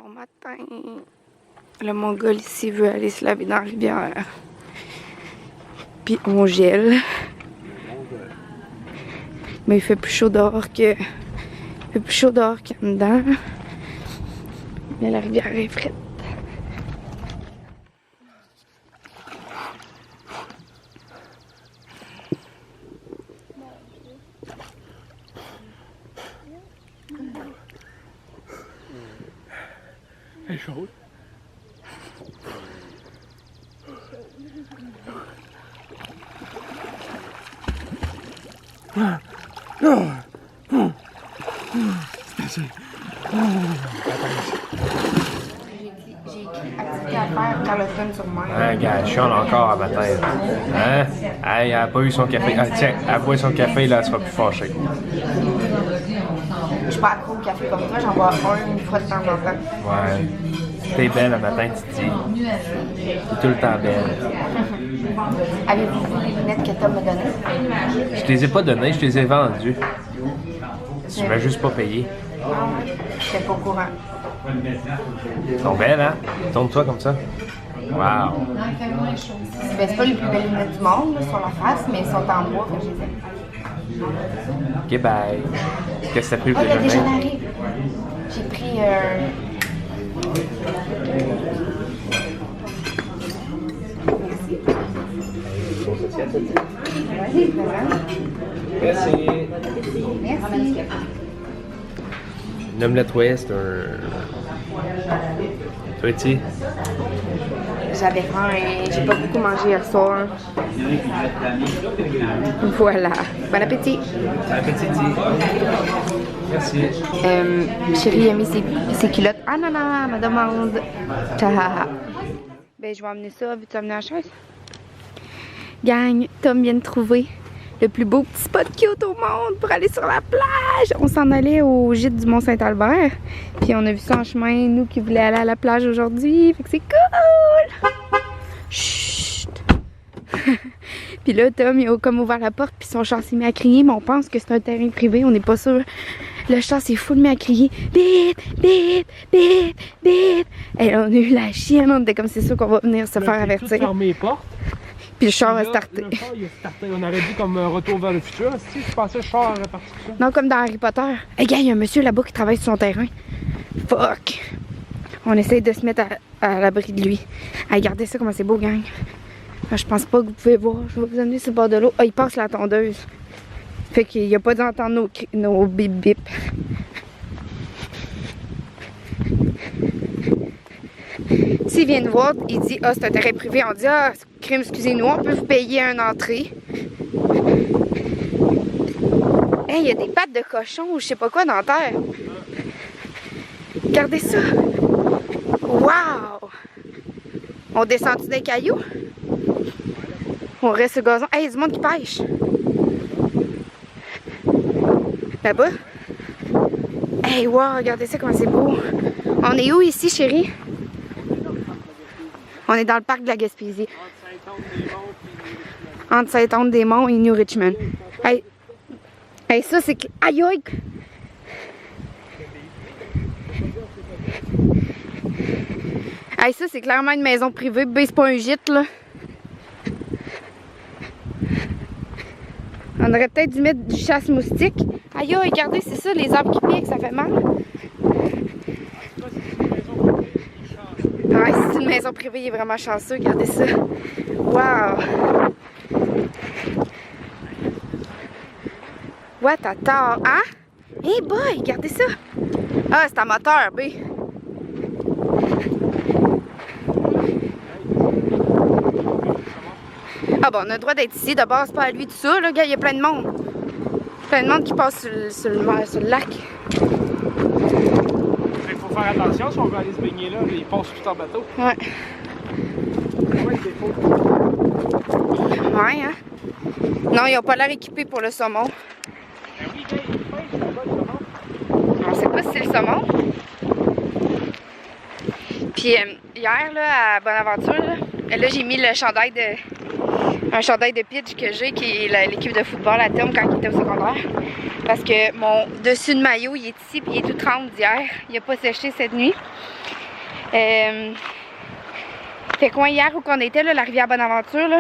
Bon matin. Le Mongol ici veut aller se laver dans la rivière. Puis on gèle. Mais il fait plus chaud dehors que... Il fait plus chaud dehors qu'en dedans. Mais la rivière est frette. Elle est chaude. C'est assez. J'ai écrit activité à faire Carleton sur mer. Hein, gars, elle chiale encore à matin. Hein? Elle a pas eu son café. Ah, tiens, elle boit son café, là, elle sera plus fâchée. Je suis pas accro au café comme toi, j'en bois une fois de temps en temps. Ouais. T'es belle le matin, tu te dis. T'es tout le temps belle. Avez-vous vu les lunettes que Tom m'a données? Je te les ai pas données, je te les ai vendues. Tu m'as juste pas payé. Ah ouais? J'étais pas au courant. Elles sont belles, hein? Tourne-toi comme ça. Wow. Ben, c'est pas les plus belles lunettes du monde là, sur la face, mais elles sont en bois, fait que je les aime. Ok, bye. Qu'est-ce que t'as pris Oh, pour le déjeuner déjeuner? arrive. J'ai pris Merci. Merci. Une omelette ouest, Toi, tu J'avais faim et j'ai pas beaucoup mangé hier soir. Voilà. Bon appétit. Bon appétit. Merci. Chérie a mis ses culottes. Ah non, non, ma demande. Ben, je vais emmener ça. Veux-tu amener la chaise? Gang, Tom vient de trouver le plus beau petit spot cute au monde pour aller sur la plage. On s'en allait au gîte du Mont-Saint-Albert. Puis on a vu ça en chemin, nous qui voulions aller à la plage aujourd'hui. Fait que c'est cool! Chut! Puis là, Tom, il a comme ouvert la porte, puis son chat s'est mis à crier, mais on pense que c'est un terrain privé, on n'est pas sûr. Le chat s'est full mis à crier. Bip, bip, bip, bip. Et là, on a eu la chienne, on était comme c'est sûr qu'on va venir se faire avertir. Fermer les portes. Puis le char a starté. Le char, il a starté. On aurait dit comme un retour vers le futur. Si tu pensais le char aurait parti tout ça. Non, comme dans Harry Potter. Hey, gars, il y a un monsieur là-bas qui travaille sur son terrain. Fuck. On essaye de se mettre à l'abri de lui. Regardez ça, comment c'est beau, gang. Je pense pas que vous pouvez voir. Je vais vous amener sur le bord de l'eau. Ah, il passe la tondeuse. Fait qu'il n'y a pas d'entendre nos bip bip. S'il vient nous voir, il dit ah, c'est un terrain privé. On dit ah, crime, excusez-nous, on peut vous payer une entrée. Hey, il y a des pattes de cochon ou je sais pas quoi dans la terre. Regardez ça. Wow! On descend-tu des cailloux? On reste sur le gazon. Hey, il y a du monde qui pêche. Là-bas. Hey, wow, regardez ça comment c'est beau. On est où ici, chérie? On est dans le parc de la Gaspésie. Entre Saint-Anne-des-Monts et New Richmond. Hey, hey ça c'est... Aïe aïe! Hey, ça c'est clairement une maison privée. Ben, c'est pas un gîte, là. On aurait peut-être dû mettre du chasse-moustique. Aïe aïe, regardez, c'est ça, les arbres qui piquent, ça fait mal. Ouais, c'est une maison privée, il est vraiment chanceux, regardez ça. Wow! What a tort, hein? Hey boy, regardez ça! Ah, c'est un moteur, B. Ah bon, on a le droit d'être ici, de base, pas à lui tout ça, là, gars, il y a plein de monde. Plein de monde qui passe sur le lac. Il faut faire attention si on veut aller se baigner là, ils passent tout en bateau. Ouais. Ouais, hein? Non, ils n'ont pas l'air équipés pour le saumon. Ben oui, gars, il pêche là-bas le saumon. On sait pas si c'est le saumon. Puis hier, là, à Bonaventure, là j'ai mis le chandail un chandail de pitch que j'ai, qui est l'équipe de football à Tom quand il était au secondaire. Parce que mon dessus de maillot, il est ici, puis il est tout trempe d'hier. Il n'a pas séché cette nuit. Fait que moi, hier où on était, là, la rivière Bonaventure, là,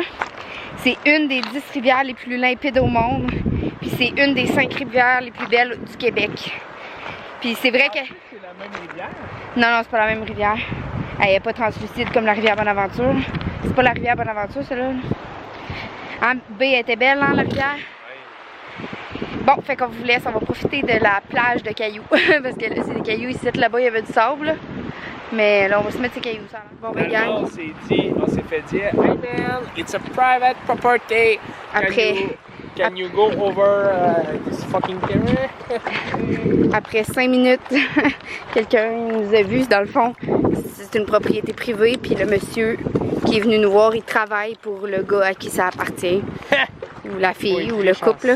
c'est une des 10 rivières les plus limpides au monde. Puis c'est une des 5 rivières les plus belles du Québec. Puis c'est vrai que... C'est la même rivière? Non, non, c'est pas la même rivière. Elle n'est pas translucide comme la rivière Bonaventure. C'est pas la rivière Bonaventure, celle-là. Hein, B était belle, hein, la rivière? Bon, fait qu'on vous laisse, on va profiter de la plage de cailloux. Parce que là, c'est des cailloux ici, là-bas, il y avait du sable. Là. Mais là, on va se mettre ces cailloux. Ça. Bon, ben, gang. On s'est fait dire, hey man, it's a private property. Après... Can you go over this fucking terrain? Après 5 minutes, quelqu'un nous a vus. Dans le fond, c'est une propriété privée. Puis le monsieur qui est venu nous voir, il travaille pour le gars à qui ça appartient. Ou la fille, ou le couple. Là.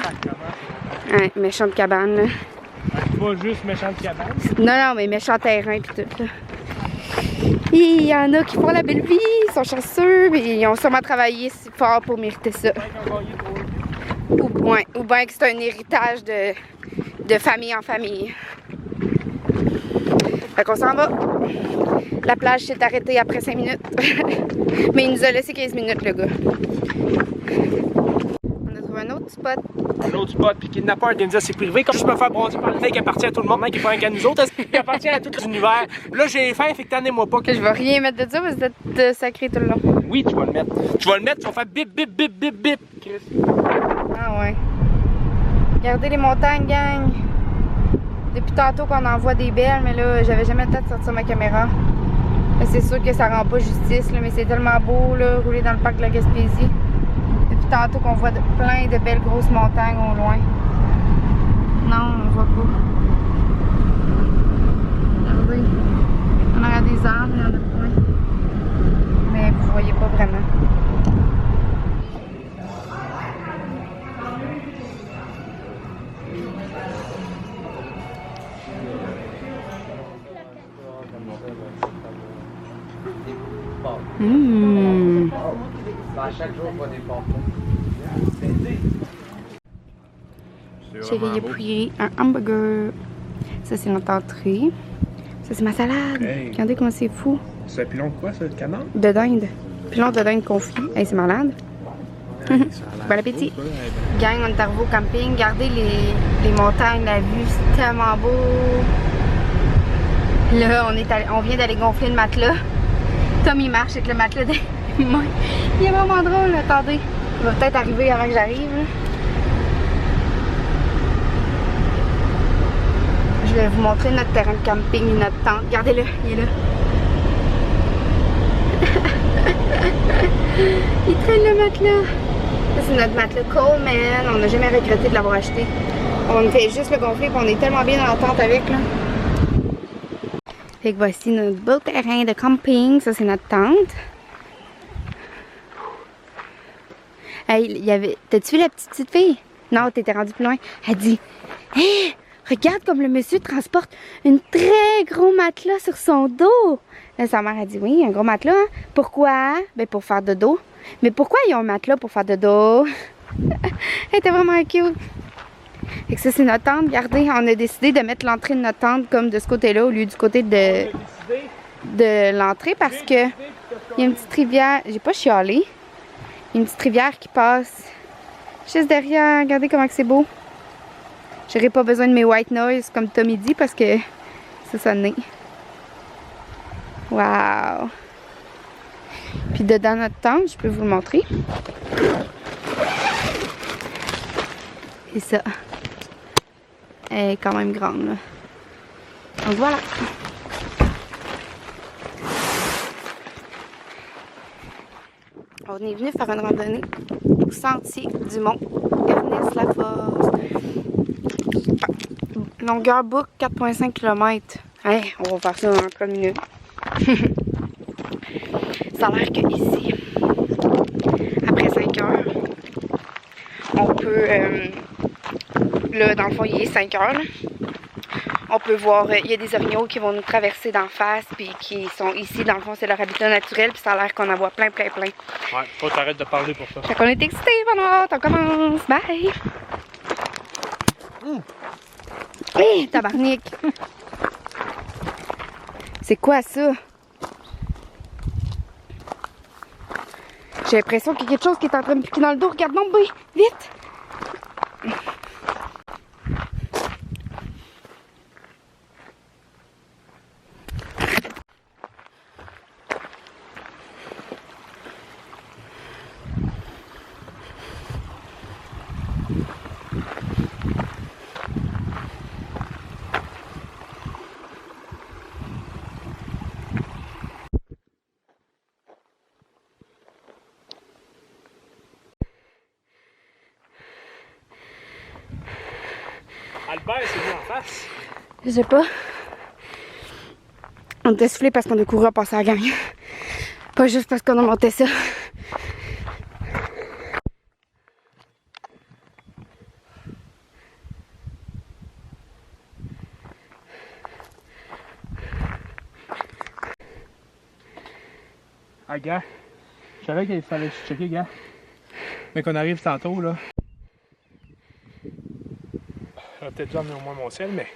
Ouais, méchante cabane. Là. Pas juste méchante cabane. Non, non, mais méchant terrain puis tout. Là. Il y en a qui font la belle vie, ils sont chanceux, mais ils ont sûrement travaillé si fort pour mériter ça. Ou bien que c'est un héritage de famille en famille. Fait qu'on s'en va. La plage s'est arrêtée après 5 minutes. Mais il nous a laissé 15 minutes, le gars. On a trouvé un autre spot. Un autre spot, puis kidnapper organisé, c'est privé. Comme je me faire bronzer par le fait qu'il appartient à tout le monde, qui est pas un qu'à nous autres, il appartient à tout l'univers. Là, j'ai faim, fait que t'en pas. Je vais rien mettre de ça parce que c'est sacré tout le long. Oui, tu vas le mettre. Tu vas le mettre, tu vas faire bip, bip, bip, bip, bip. Chris. Ah ouais. Regardez les montagnes, gang. Depuis tantôt qu'on en voit des belles, mais là, j'avais jamais le temps de sortir ma caméra. C'est sûr que ça rend pas justice, là, mais c'est tellement beau, là, rouler dans le parc de la Gaspésie. Depuis tantôt qu'on voit plein de belles grosses montagnes au loin. Non, on voit pas. Regardez. On a des arbres, il y en a plein. Mais vous voyez pas vraiment. Mmh. Chaque jour, on va des portes. Chérie, il a pris un hamburger. Ça, c'est notre entrée. Ça, c'est ma salade. Hey. Regardez comment c'est fou. C'est pilon de quoi, ça, le canard? De dinde. Pilon de dinde confit. Hey, c'est malade. Bon appétit. Gang, on est arrivé au camping. Regardez les montagnes, la vue, c'est tellement beau. Là, on vient d'aller gonfler le matelas. Tom, il marche avec le matelas des mains. Il est vraiment drôle, attendez. Il va peut-être arriver avant que j'arrive. Je vais vous montrer notre terrain de camping et notre tente. Regardez-le, il est là. Il traîne le matelas. Ça, c'est notre matelas Coleman. On n'a jamais regretté de l'avoir acheté. On fait juste le gonfler et on est tellement bien dans la tente avec. Là. Fait que voici notre beau terrain de camping. Ça, c'est notre tente. Hey, il y avait... T'as-tu vu la petite fille? Non, t'étais rendue plus loin. Elle dit, hey, regarde comme le monsieur transporte une très gros matelas sur son dos. Là, sa mère a dit, oui, un gros matelas. Hein? Pourquoi? Ben, pour faire dodo. Mais pourquoi ils ont un matelas pour faire dodo? Elle était vraiment cute. Fait que ça, c'est notre tente. Regardez, on a décidé de mettre l'entrée de notre tente comme de ce côté-là au lieu du côté de l'entrée parce que il y a une petite rivière. J'ai pas chialé. Il y a une petite rivière qui passe juste derrière. Regardez comment c'est beau. J'aurais pas besoin de mes white noise comme Tommy dit parce que ça sonne. Wow! Puis dedans notre tente, je peux vous le montrer. Et ça. Elle est quand même grande. Là. Donc voilà. On est venu faire une randonnée au sentier du mont Ernest-Laforce. Longueur boucle 4,5 km. Hey, on va faire ça dans 3 minutes. Ça a l'air que ici, après 5 heures, on peut, là dans le fond il est 5 heures, là. On peut voir, il y a des orignaux qui vont nous traverser d'en face, puis qui sont ici, dans le fond c'est leur habitat naturel, puis ça a l'air qu'on en voit plein. Ouais, faut t'arrêter de parler pour ça. Fait qu'on est excités, on commence, bye! Hé, tabarnak! C'est quoi ça? J'ai l'impression qu'il y a quelque chose qui est en train de me piquer dans le dos. Regarde donc, boy! Vite! Albert s'est mis en face. Je sais pas. On était soufflés parce qu'on a couru à passer à la gang. Pas juste parce qu'on a monté ça. Ah, gars, je savais qu'il fallait checker, gars. Mais qu'on arrive tantôt, là. J'aurais peut-être dû emmener au moins mon ciel, mais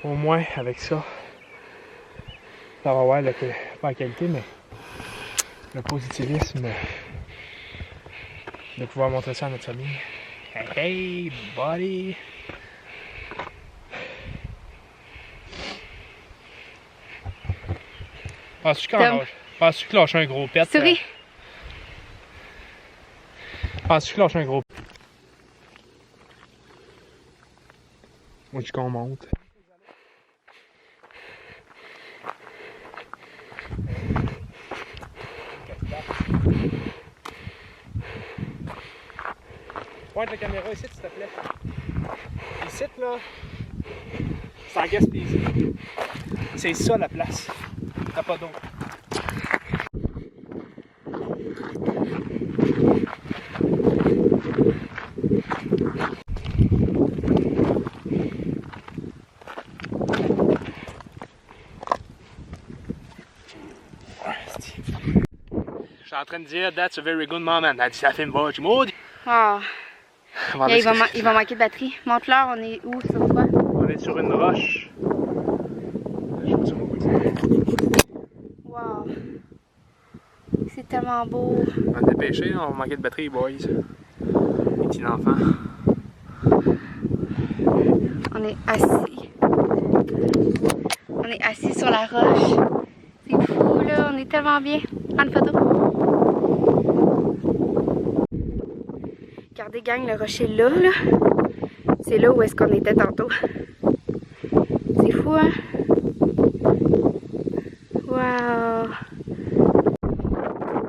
au moins avec ça, ça va voir pas la qualité, mais le positivisme de pouvoir montrer ça à notre famille. Hey, buddy! Penses-tu que lâcher un gros pet? Souris! Penses-tu que lâcher un gros pet? Moi, je qu'on monte. Pointe la caméra ici, s'il te plaît. Ici, là, c'est en Gaspésie. C'est ça la place. T'as pas d'eau. Je suis en train de dire that's a very good moment. Elle dit ça filme pas, tu m'audes. Ah. Il va manquer de batterie. Montre-leur, on est où sur quoi? On est sur une roche. Wow. C'est tellement beau. On va se dépêcher, on va manquer de batterie, boys. Les petits enfants. On est assis. On est assis sur la roche. C'est fou là, on est tellement bien. Prends une photo. Regardez gang, le rocher là. C'est là où est-ce qu'on était tantôt. C'est fou hein? Wow!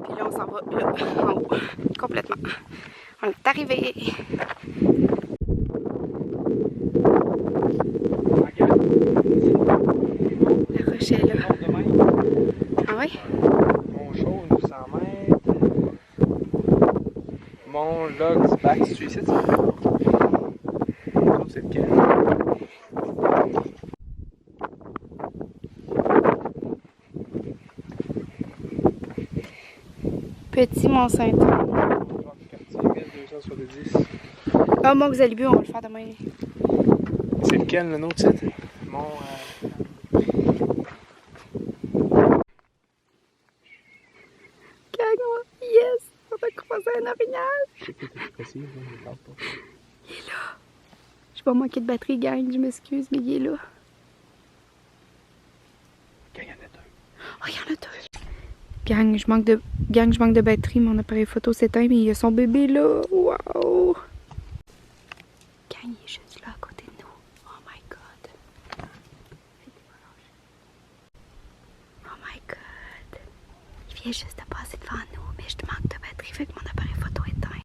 Puis là on s'en va là, en haut. Complètement. On est arrivé. Le rocher est là. Ah oui? Mon show, 900 mètres. Mon Logs Back, tu es ici, ça? C'est lequel? Petit Mont-Saint-Anne. Quartier 1270. Ah, Mont Xalibu, on va le faire demain. C'est lequel le nôtre site? Mon. Yes! On va croiser un orignal! Je sais pas si c'est précis, je ne parle pas. Il est là! Je vais manquer de batterie, gang, je m'excuse, mais il est là. Gang, il y en a deux. Oh, il y en a deux! Gang, je manque de batterie, mon appareil photo s'éteint, mais il y a son bébé là! Wow! Gang, il est juste là à côté de nous. Oh my god! Oh my god! Il vient juste de passer devant nous, mais je manque de batterie, fait que mon appareil photo est éteint.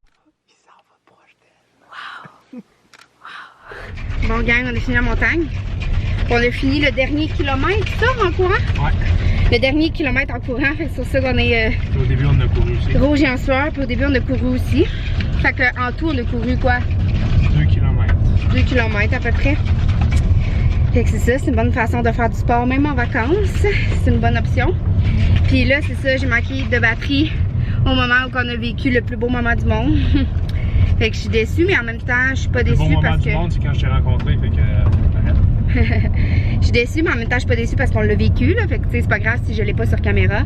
Il s'en va proche d'elle. Wow! Wow! Bon gang, on a fini la montagne. On a fini le dernier kilomètre, ça, en courant? Ouais. Le dernier kilomètre en courant, fait que c'est sur ça qu'on est Au début, on a couru aussi. rouge et en sueur, puis au début, on a couru aussi. Fait que en tout, on a couru quoi? 2 km. 2 km à peu près. Fait que c'est ça, c'est une bonne façon de faire du sport, même en vacances. C'est une bonne option. Puis là, c'est ça, j'ai manqué de batterie au moment où on a vécu le plus beau moment du monde. Fait que je suis déçue, mais en même temps, je suis pas déçue Le bon moment parce du que... monde, c'est quand je t'ai rencontré, fait que... Je suis déçue, mais en même temps, je suis pas déçue parce qu'on l'a vécu, là. Fait que, tu sais, c'est pas grave si je l'ai pas sur caméra.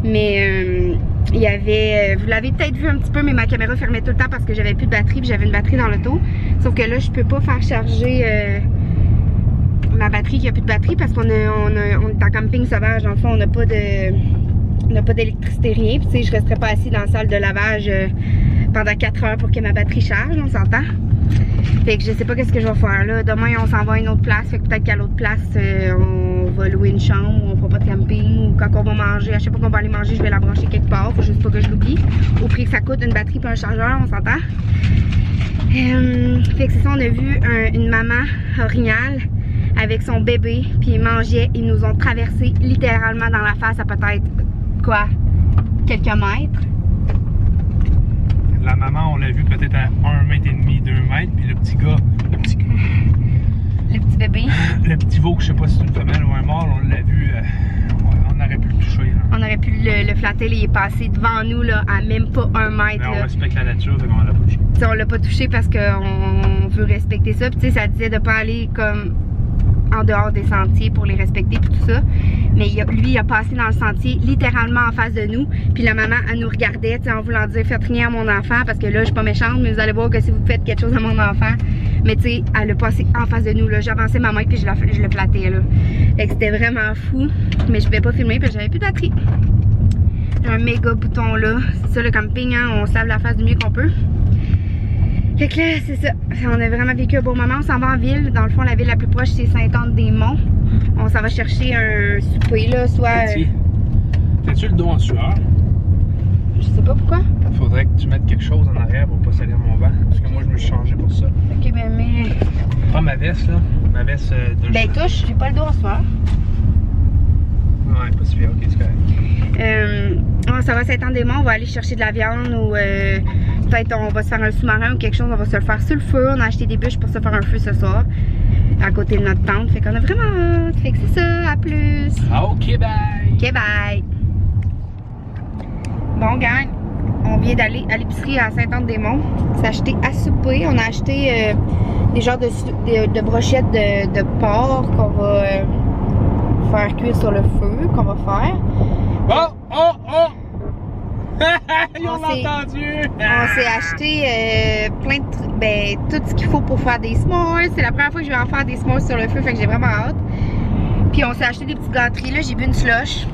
Mais il y avait... vous l'avez peut-être vu un petit peu, mais ma caméra fermait tout le temps parce que j'avais plus de batterie, puis j'avais une batterie dans l'auto. Sauf que là, je peux pas faire charger ma batterie qui a plus de batterie parce qu'on est en camping sauvage. Dans le fond, on n'a pas d'électricité, rien. Puis, tu sais, je resterai pas assis dans la salle de lavage pendant 4 heures pour que ma batterie charge, on s'entend. Fait que je sais pas qu'est-ce que je vais faire là. Demain on s'en va à une autre place. Fait que peut-être qu'à l'autre place on va louer une chambre, on fera pas de camping. Ou quand on va manger, à chaque fois qu'on va aller manger, je vais la brancher quelque part. Faut juste pas que je l'oublie. Au prix que ça coûte une batterie et un chargeur, on s'entend. Fait que c'est ça, on a vu une maman orignale avec son bébé. Puis ils mangeaient. Ils nous ont traversé littéralement dans la face à peut-être quoi? Quelques mètres. La maman, on l'a vu peut-être à 1,5 mètre, 2 mètres, puis le petit gars, le petit bébé. Le petit veau, que je sais pas si c'est une femelle ou un mâle, on l'a vu, on aurait pu le toucher. Là. On aurait pu le flatter, là, il est passé devant nous là, à même pas 1 mètre. Mais on là. respecte la nature, fait qu'on l'a pas touché. T'sais, on l'a pas touché parce qu'on veut respecter ça. Puis tu sais, ça disait de pas aller comme en dehors des sentiers pour les respecter puis tout ça. Mais lui, il a passé dans le sentier littéralement en face de nous. Puis la maman, elle nous regardait en voulant dire faites rien à mon enfant parce que là, je suis pas méchante, mais vous allez voir que si vous faites quelque chose à mon enfant. Mais tu sais, elle a passé en face de nous. J'avançais ma main puis je le flattais. Là. Fait que c'était vraiment fou. Mais je pouvais pas filmer parce que j'avais plus de batterie. J'ai un méga bouton là. C'est ça le camping, hein? On se lave la face du mieux qu'on peut. Fait que là, c'est ça. On a vraiment vécu un beau moment. On s'en va en ville. Dans le fond, la ville la plus proche, c'est Sainte-Anne-des-Monts. On s'en va chercher un souper, là, soit... T'as-tu le dos en sueur? Je sais pas pourquoi. Faudrait que tu mettes quelque chose en arrière pour pas salir mon vent. Parce que moi, je me suis changé pour ça. Ok, ben mais... Prends ma veste, là. Ma veste de... Ben touche, j'ai pas le dos en sueur. Ouais, pas si bien. Ok, c'est correct. On s'en va à Sainte-Anne-des-Monts. On va aller chercher de la viande ou... peut-être on va se faire un sous-marin ou quelque chose. On va se le faire sur le feu. On a acheté des bûches pour se faire un feu ce soir. À côté de notre tente. Fait qu'on a vraiment hâte. Fait que c'est ça. À plus. Ok, bye. Ok, bye. Bon, gang. On vient d'aller à l'épicerie à Sainte-Anne-des-Monts. S'acheter à souper. On a acheté des genres de brochettes de porc qu'on va faire cuire sur le feu. Qu'on va faire. Oh, oh, oh! Ils ont entendu! On s'est acheté plein de trucs, ben tout ce qu'il faut pour faire des s'mores. C'est la première fois que je vais en faire des s'mores sur le feu, fait que j'ai vraiment hâte. Puis on s'est acheté des petites gâteries, là, j'ai bu une slush.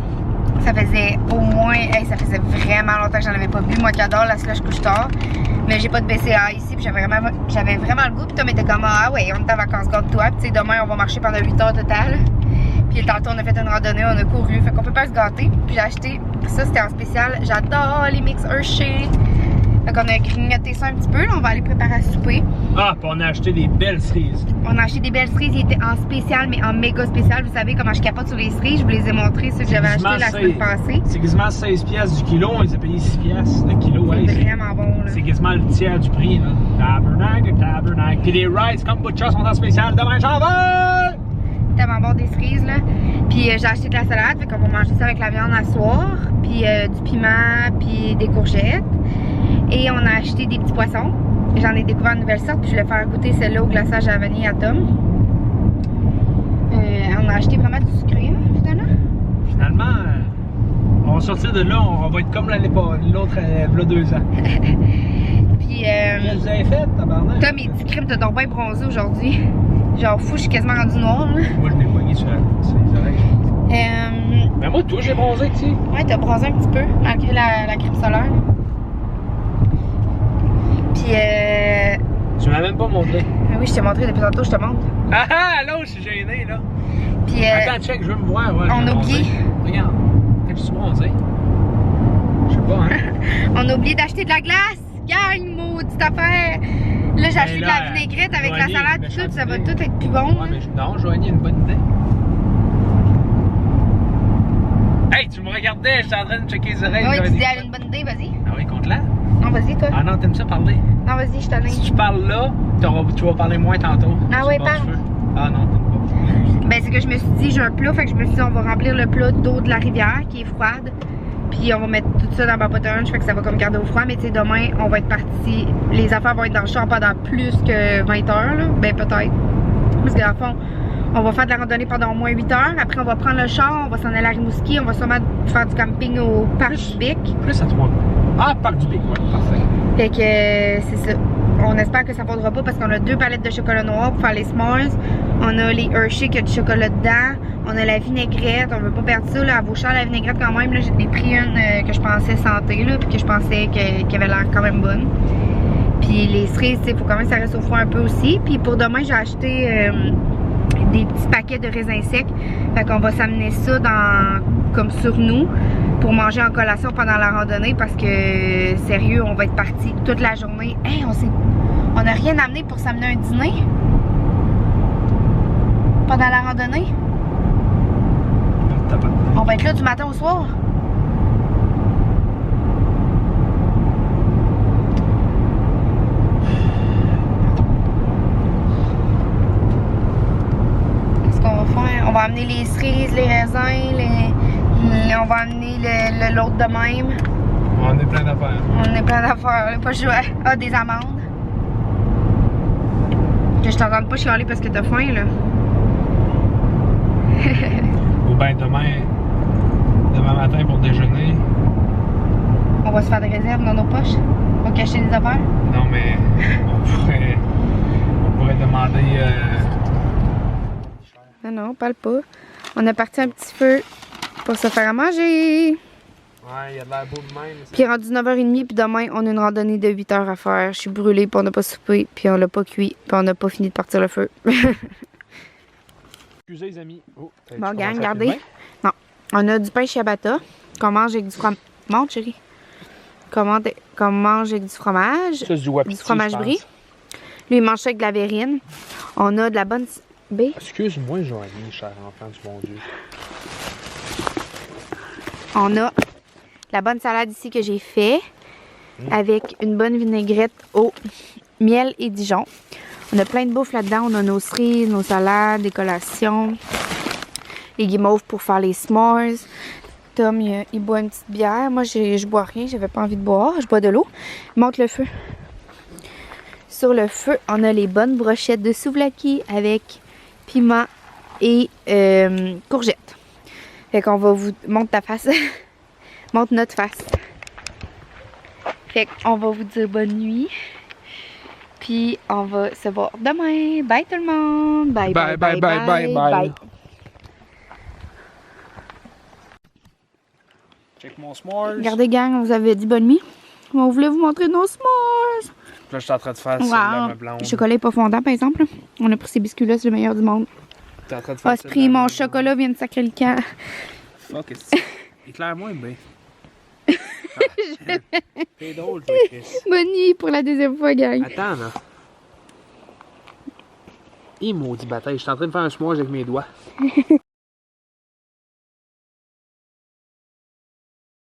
Ça faisait au moins, ça faisait vraiment longtemps que j'en avais pas bu. Moi qui adore la slush couche-tard. Mais j'ai pas de BCA ici, puis j'avais vraiment le goût. Puis Tom était comme, ah ouais, on est en vacances, garde-toi. Puis tu sais, demain on va marcher pendant 8 heures total. Puis tantôt on a fait une randonnée, on a couru, fait qu'on peut pas se gâter. Puis j'ai acheté, ça c'était en spécial, j'adore les mix Hershey. Fait qu'on a grignoté ça un petit peu, là, on va aller préparer à souper. Ah, puis on a acheté des belles cerises. On a acheté des belles cerises, ils étaient en spécial, mais en méga spécial. Vous savez comment je capote sur les cerises, je vous les ai montrés, ceux que j'avais achetés la semaine passée. C'est quasiment 16 piastres du kilo, on les a payés 6 piastres le kilo. C'est vraiment bon, là. C'est quasiment le tiers du prix, là. Tabernacle. Puis les rides kombucha sont en spécial, demain j'en veux! Tellement bon des cerises, là. Puis j'ai acheté de la salade, fait qu'on va manger ça avec la viande à soir. Puis du piment, puis des courgettes. Et on a acheté des petits poissons. J'en ai découvert une nouvelle sorte, puis je vais faire goûter celle-là au glaçage à la vanille à Tom. On a acheté vraiment du sucré, finalement. Finalement, on va sortir de là, on va être comme l'autre, il y a 2 ans. Puis, vous avez fait, tabarnak? Tom, il dit, crime, t'as donc bien bronzé aujourd'hui. Genre, fou, je suis quasiment rendu noir, là. Moi, je l'ai poigné sur les oreilles. Mais moi, toi, j'ai bronzé, tu sais. Ouais, t'as bronzé un petit peu, malgré la crème solaire. Puis, Tu m'as même pas montré. Ah oui, je t'ai montré depuis tantôt, je te montre. Ah ah, là, je suis gêné, là. Puis, attends, check, je veux me voir. Ouais, on a oublié. Regarde, quand tu suis bronzé? Je sais pas, hein. On a oublié d'acheter de la glace. Gagne, maudite affaire. Là, j'ai acheté de la vinaigrette avec la salade, tout, ça va tout être plus bon. Ouais, mais non, Joanie a une bonne idée. Hey, tu me regardais, j'étais en train de checker les oreilles. Ouais, tu dis, elle a une bonne idée, vas-y. Ah oui, compte là. Non, vas-y, toi. Ah non, t'aimes ça parler? Non, vas-y, je t'en ai. Si tu parles là, tu vas parler moins tantôt. Ah ouais, parle. Ah non, t'aimes pas. Ben, c'est que je me suis dit, j'ai un plat, fait que je me suis dit, on va remplir le plat d'eau de la rivière qui est froide. Puis on va mettre tout ça dans ma boîte à lunch, fait que ça va comme garder au froid. Mais tu sais, demain, on va être parti. Les affaires vont être dans le char pendant plus que 20 heures, là. Ben peut-être. Parce que dans le fond, on va faire de la randonnée pendant au moins 8 heures. Après, on va prendre le char, on va s'en aller à Rimouski. On va sûrement faire du camping au parc du Bic. Plus à 3. Ah, parc du Bic, ouais, parfait. Fait que c'est ça. On espère que ça ne faudra pas parce qu'on a 2 palettes de chocolat noir pour faire les s'mores. On a les Hershey qui a du chocolat dedans. On a la vinaigrette. On veut pas perdre ça. Là. Elle vaut cher la vinaigrette quand même. J'ai pris une que je pensais santé, là, puis que je pensais qu'elle avait l'air quand même bonne. Puis les cerises, il faut quand même que ça reste au froid un peu aussi. Puis pour demain, j'ai acheté des petits paquets de raisins secs. Fait qu'on va s'amener ça comme sur nous pour manger en collation pendant la randonnée parce que sérieux, on va être parti toute la journée. Hey, on n'a rien amené pour s'amener un dîner pendant la randonnée. On va être là du matin au soir. Qu'est-ce qu'on va faire? On va amener les cerises, les raisins, on va amener l'autre de même. On est plein d'affaires. On est plein d'affaires. Pas jouer. Ah, des amandes. Que je t'entende pas chialer parce que t'as faim, là. Ou bien demain matin pour déjeuner. On va se faire des réserves dans nos poches. On va cacher des affaires. Non, mais on pourrait demander. Non, parle pas. On a parti un petit feu pour se faire à manger. Ouais, il y a de l'air beau de même. Puis rendu 9h30, puis demain, on a une randonnée de 8 heures à faire. Je suis brûlée, puis on n'a pas soupé, puis on l'a pas cuit, puis on n'a pas fini de partir le feu. Excusez les amis. Oh, bon, gang, regardez. Non. On a du pain ciabatta qu'on mange avec du fromage. Monte, chérie. Qu'on mange avec du fromage. Ça, c'est du wapiti, du fromage brie. Lui, il mange ça avec de la verrine. On a de la bonne B. Excuse-moi, Joanie, cher enfant du bon Dieu. On a la bonne salade ici que j'ai fait avec une bonne vinaigrette au miel et Dijon. On a plein de bouffe là-dedans. On a nos cerises, nos salades, des collations, les guimauves pour faire les s'mores. Tom, il boit une petite bière. Moi, je bois rien. J'avais pas envie de boire. Je bois de l'eau. Monte le feu. Sur le feu, on a les bonnes brochettes de souvlaki avec piment et courgettes. Fait qu'on va vous... Monte ta face. Monte notre face. Fait qu'on va vous dire bonne nuit. Puis on va se voir demain. Bye tout le monde. Bye bye bye bye bye bye. Check mon s'mores. Regardez gang, on vous avait dit bonne nuit. On voulait vous montrer nos s'mores. Là, je suis en train de faire ça, ma blonde. Le chocolat est pas fondant par exemple. On a pris ces biscuits là, c'est le meilleur du monde. T'es en train de faire ça. Pris mon chocolat vient de sacrer le camp. Fuck, éclaire-moi bien. C'est drôle, toi, Chris. Bonne nuit pour la deuxième fois, gang. Attends, là. Maudit bataille, je suis en train de faire un s'mores avec mes doigts.